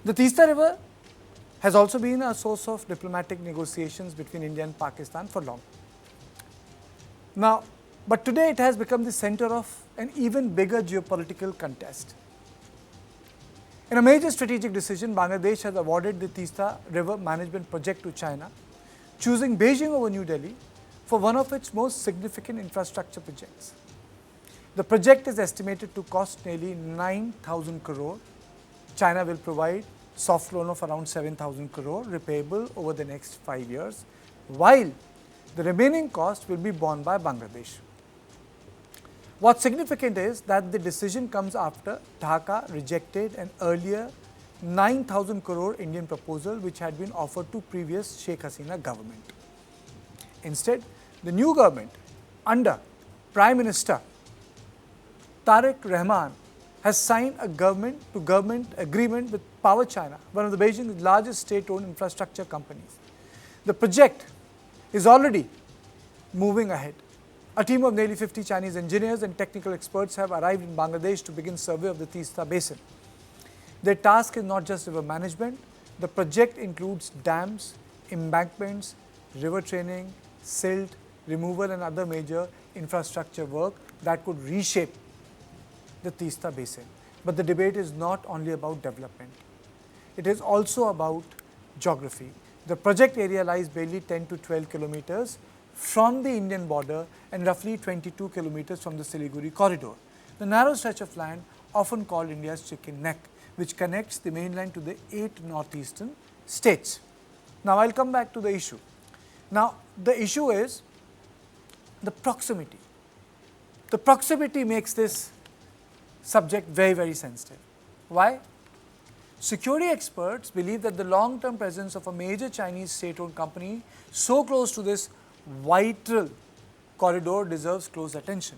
The Teesta River has also been a source of diplomatic negotiations between India and Pakistan for long. Now, but today it has become the center of an even bigger geopolitical contest. In a major strategic decision, Bangladesh has awarded the Teesta River Management Project to China, choosing Beijing over New Delhi for one of its most significant infrastructure projects. The project is estimated to cost nearly 9,000 crore. China will provide soft loan of around 7,000 crore, repayable over the next 5 years, while the remaining cost will be borne by Bangladesh. What's significant is that the decision comes after Dhaka rejected an earlier 9,000 crore Indian proposal which had been offered to previous Sheikh Hasina government. Instead, the new government under Prime Minister Tariq Rahman has signed a government-to-government agreement with Power China, one of the Beijing's largest state-owned infrastructure companies. The project is already moving ahead. A team of nearly 50 Chinese engineers and technical experts have arrived in Bangladesh to begin survey of the Teesta Basin. Their task is not just river management. The project includes dams, embankments, river training, silt removal and other major infrastructure work that could reshape the Teesta Basin. But the debate is not only about development. It is also about geography. The project area lies barely 10 to 12 kilometers from the Indian border and roughly 22 kilometers from the Siliguri corridor. The narrow stretch of land, often called India's chicken neck, which connects the mainland to the 8 northeastern states. Now, I'll come back to the issue. Now, the issue is the proximity. The proximity makes this subject very, very sensitive. Why? Security experts believe that the long-term presence of a major Chinese state-owned company so close to this vital corridor deserves close attention.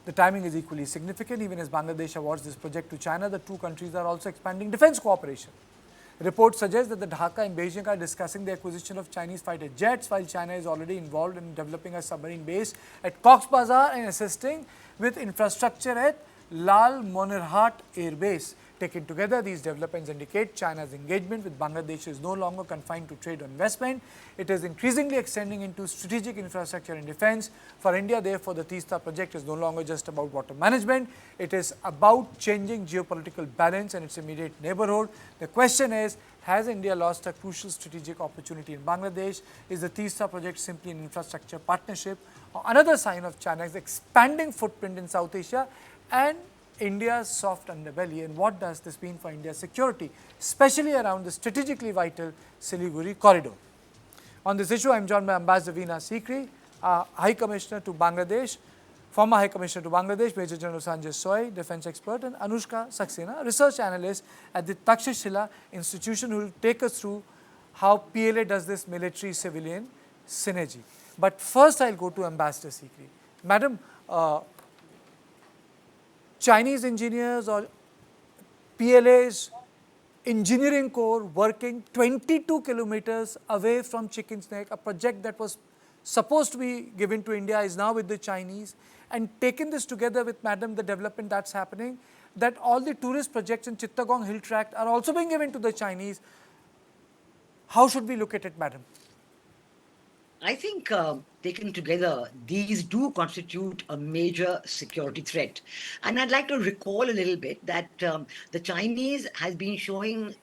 The timing is equally significant. Even as Bangladesh awards this project to China, the two countries are also expanding defense cooperation. Reports suggest that the Dhaka and Beijing are discussing the acquisition of Chinese fighter jets, while China is already involved in developing a submarine base at Cox's Bazar and assisting with infrastructure at Lal Monirhat Air Base. Taken together, these developments indicate China's engagement with Bangladesh is no longer confined to trade or investment. It is increasingly extending into strategic infrastructure and defense. For India, therefore, the Teesta project is no longer just about water management. It is about changing geopolitical balance in its immediate neighborhood. The question is, has India lost a crucial strategic opportunity in Bangladesh? Is the Teesta project simply an infrastructure partnership or another sign of China's expanding footprint in South Asia and India's soft underbelly? And what does this mean for India's security, especially around the strategically vital Siliguri corridor? On this issue, I am joined by Ambassador Veena Sikri, High Commissioner to Bangladesh, former High Commissioner to Bangladesh, Major General Sanjay Soy, defense expert, and Anushka Saxena, research analyst at the Takshashila Institution, who will take us through how PLA does this military-civilian synergy. But first, I'll go to Ambassador Sikri. Madam, Chinese engineers or PLA's engineering corps working 22 kilometers away from Chicken's Neck, a project that was supposed to be given to India is now with the Chinese, and taken this together with, madam, the development that's happening, that all the tourist projects in Chittagong Hill Tract are also being given to the Chinese. How should we look at it, madam? I think taken together, these do constitute a major security threat. And I'd like to recall a little bit that the Chinese has been showing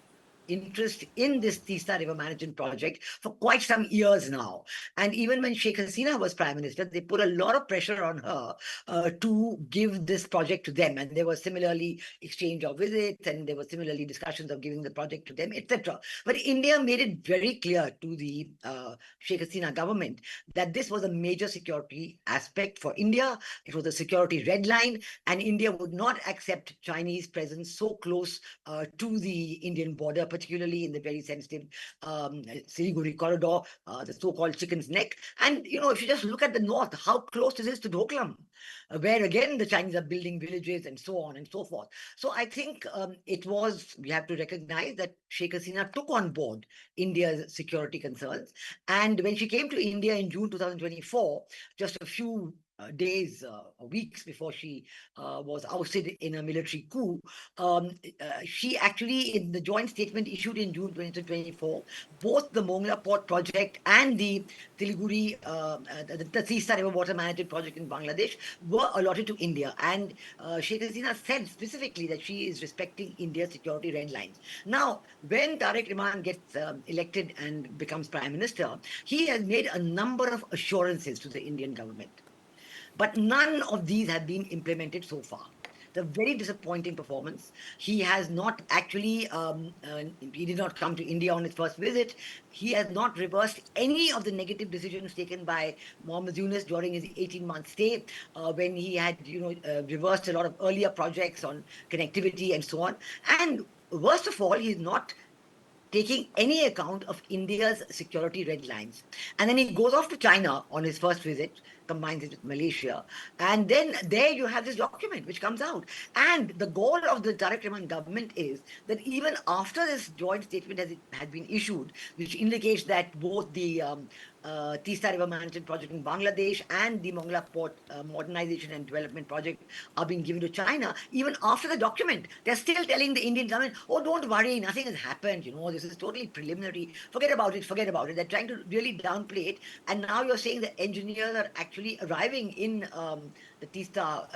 interest in this Teesta River Management Project for quite some years now. And even when Sheikh Hasina was Prime Minister, they put a lot of pressure on her to give this project to them. And there was similarly exchange of visits, and there were similarly discussions of giving the project to them, etc. But India made it very clear to the Sheikh Hasina government that this was a major security aspect for India. It was a security red line, and India would not accept Chinese presence so close to the Indian border, particularly in the very sensitive Siliguri corridor, the so-called Chicken's Neck. And, you know, if you just look at the north, how close it is to Doklam, where again the Chinese are building villages and so on and so forth. So I think we have to recognize that Sheikh Hasina took on board India's security concerns. And when she came to India in June 2024, just a few days or weeks before she was ousted in a military coup, she actually, in the joint statement issued in June 2024, both the Mongla Port project and the Siliguri, the Teesta River Water Management Project in Bangladesh were allotted to India. And Sheikh Hasina said specifically that she is respecting India's security red lines. Now, when Tariq Rahman gets elected and becomes prime minister, he has made a number of assurances to the Indian government. But none of these have been implemented so far. The very disappointing performance. He has not actually, he did not come to India on his first visit. He has not reversed any of the negative decisions taken by Mohammed Yunus during his 18-month stay, when he had, reversed a lot of earlier projects on connectivity and so on. And worst of all, he's not taking any account of India's security red lines. And then he goes off to China on his first visit, combines it with Malaysia. And then there you have this document which comes out. And the goal of the Tariq Rahman government is that even after this joint statement has been issued, which indicates that both the Teesta River Management Project in Bangladesh and the Mongla Port Modernization and Development Project are being given to China, even after the document, they're still telling the Indian government, oh, don't worry, nothing has happened, this is totally preliminary, forget about it, forget about it. They're trying to really downplay it. And now you're saying that engineers are actually arriving in the Teesta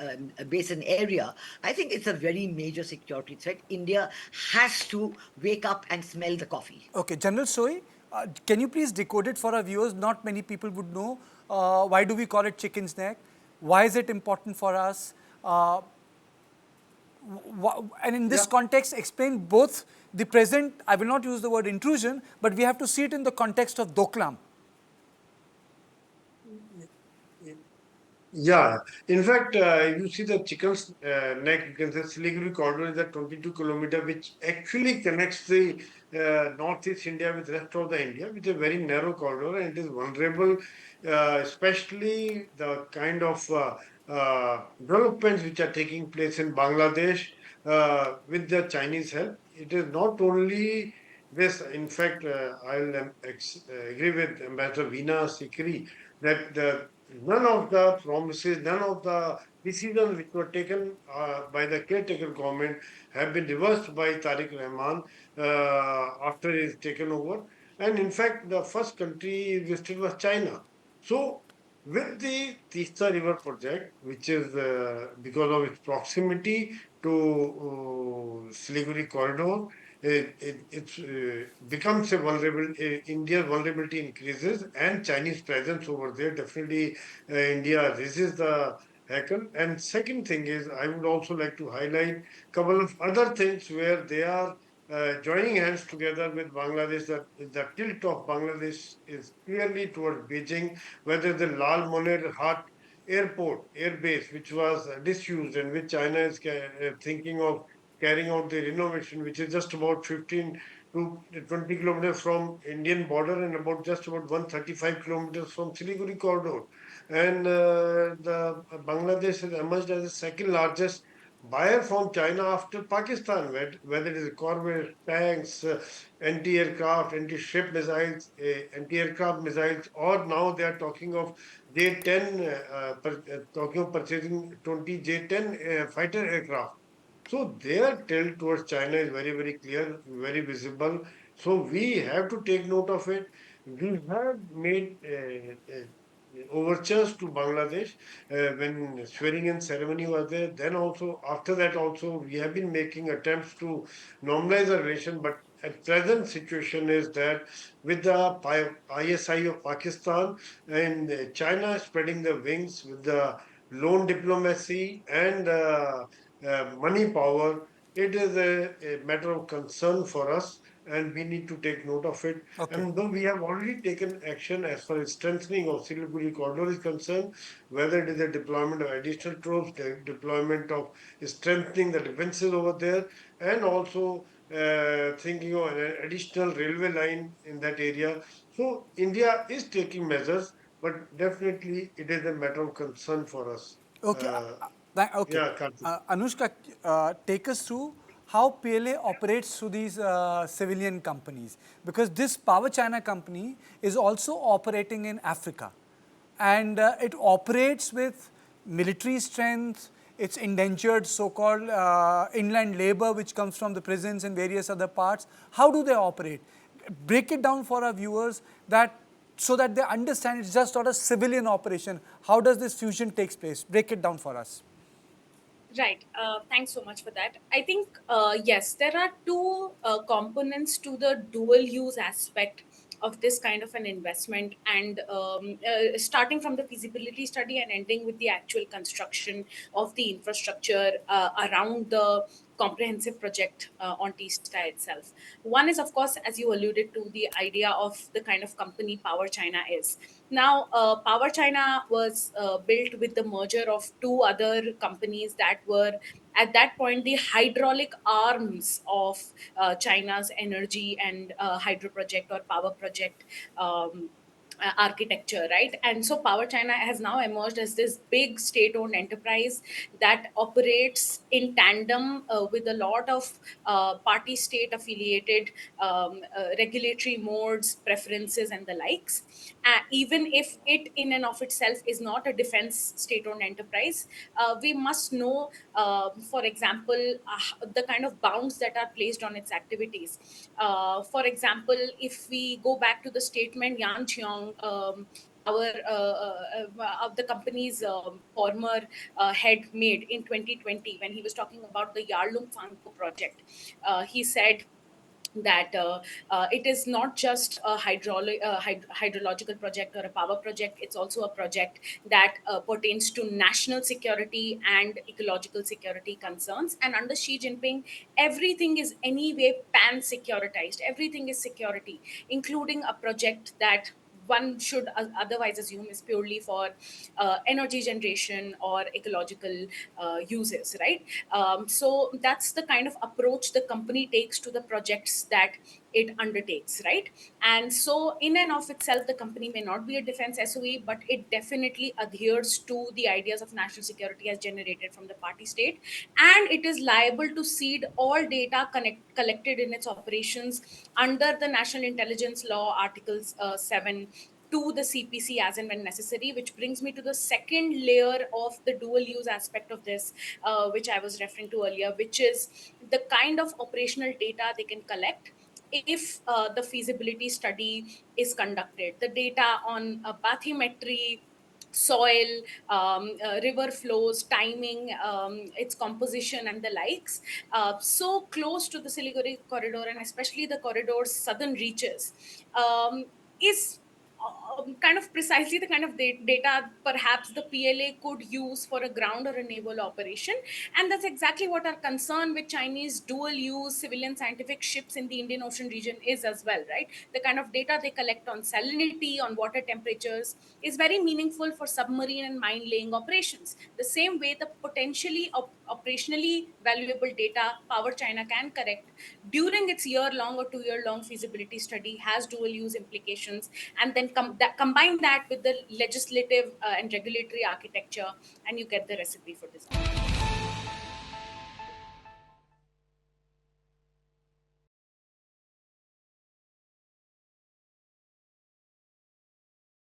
basin area. I think it's a very major security threat. India has to wake up and smell the coffee. Okay, General Soy, can you please decode it for our viewers? Not many people would know. Why do we call it chicken's neck? Why is it important for us? And in this context, explain both the present, I will not use the word intrusion, but we have to see it in the context of Doklam. Yeah, in fact, you see the chicken's neck, you can say Siliguri corridor is a 22-kilometer, which actually connects the northeast India with the rest of the India, with a very narrow corridor, and it is vulnerable, especially the kind of developments which are taking place in Bangladesh with the Chinese help. It is not only this, in fact, I'll agree with Ambassador Veena Sikri that none of the promises, none of the decisions which were taken by the caretaker government have been reversed by Tariq Rahman after he is taken over. And in fact, the first country he visited was China. So, with the Teesta River project, which is because of its proximity to Siliguri corridor, it becomes a vulnerable, India's vulnerability increases and Chinese presence over there. Definitely, India resists the hackle. And second thing is, I would also like to highlight a couple of other things where they are joining hands together with Bangladesh. That the tilt of Bangladesh is clearly towards Beijing, whether the Lal Moner Hat airport, airbase, which was disused and which China is thinking of carrying out the renovation, which is just about 15 to 20 kilometers from Indian border and about just about 135 kilometers from Siliguri corridor. And the Bangladesh has emerged as the second largest buyer from China after Pakistan, whether it is corvettes, tanks, anti-aircraft, anti-ship missiles, anti-aircraft missiles, or now they are talking of J-10, talking of purchasing 20 J-10 fighter aircraft. So their tilt towards China is very, very clear, very visible. So we have to take note of it. We have made overtures to Bangladesh when swearing-in ceremony was there. Then also, after that also, we have been making attempts to normalize the relation. But at present situation is that with the ISI of Pakistan and China spreading the wings with the loan diplomacy and money power, it is a matter of concern for us, and we need to take note of it. Okay. And though we have already taken action as far as strengthening of Siliguri corridor is concerned, whether it is the deployment of additional troops, the deployment of strengthening the defenses over there, and also thinking of an additional railway line in that area. So India is taking measures, but definitely it is a matter of concern for us. Okay. Okay. Yeah, Karthik. Anushka, take us through how PLA operates through these civilian companies, because this Power China company is also operating in Africa, and it operates with military strength, its endangered so-called inland labor which comes from the prisons and various other parts. How do they operate? Break it down for our viewers so that they understand it's just not a civilian operation. How does this fusion takes place? Break it down for us. Right. Thanks so much for that. I think, yes, there are two components to the dual use aspect of this kind of an investment, and starting from the feasibility study and ending with the actual construction of the infrastructure around the comprehensive project on Teesta itself. One is, of course, as you alluded to, the idea of the kind of company Power China is. Now, Power China was built with the merger of two other companies that were at that point the hydraulic arms of China's energy and hydro project or power project. Architecture, right? And so Power China has now emerged as this big state-owned enterprise that operates in tandem with a lot of party state affiliated regulatory modes, preferences, and the likes. Even if it in and of itself is not a defense state-owned enterprise, we must know, for example, the kind of bounds that are placed on its activities. For example, if we go back to the statement Yan Qiong, our of the company's former head made in 2020 when he was talking about the Yarlung Fangpo project, he said that it is not just a hydrological project or a power project. It's also a project that pertains to national security and ecological security concerns. And under Xi Jinping, everything is anyway pan securitized. Everything is security, including a project that one should otherwise assume is purely for energy generation or ecological uses, right? So that's the kind of approach the company takes to the projects that it undertakes, right? And so, in and of itself, the company may not be a defense SOE, but it definitely adheres to the ideas of national security as generated from the party state, and it is liable to cede all data collected in its operations under the National Intelligence Law, Articles 7 to the CPC as and when necessary, which brings me to the second layer of the dual use aspect of this, which I was referring to earlier, which is the kind of operational data they can collect if the feasibility study is conducted. The data on bathymetry, soil, river flows, timing, its composition, and the likes, so close to the Siliguri corridor, and especially the corridor's southern reaches, is kind of precisely the kind of data perhaps the PLA could use for a ground or a naval operation. And that's exactly what our concern with Chinese dual use civilian scientific ships in the Indian Ocean region is as well, right? The kind of data they collect on salinity, on water temperatures, is very meaningful for submarine and mine laying operations. The same way the potentially operationally valuable data Power China can correct during its year-long or 2-year-long feasibility study has dual use implications, and then combine that with the legislative and regulatory architecture, and you get the recipe for design.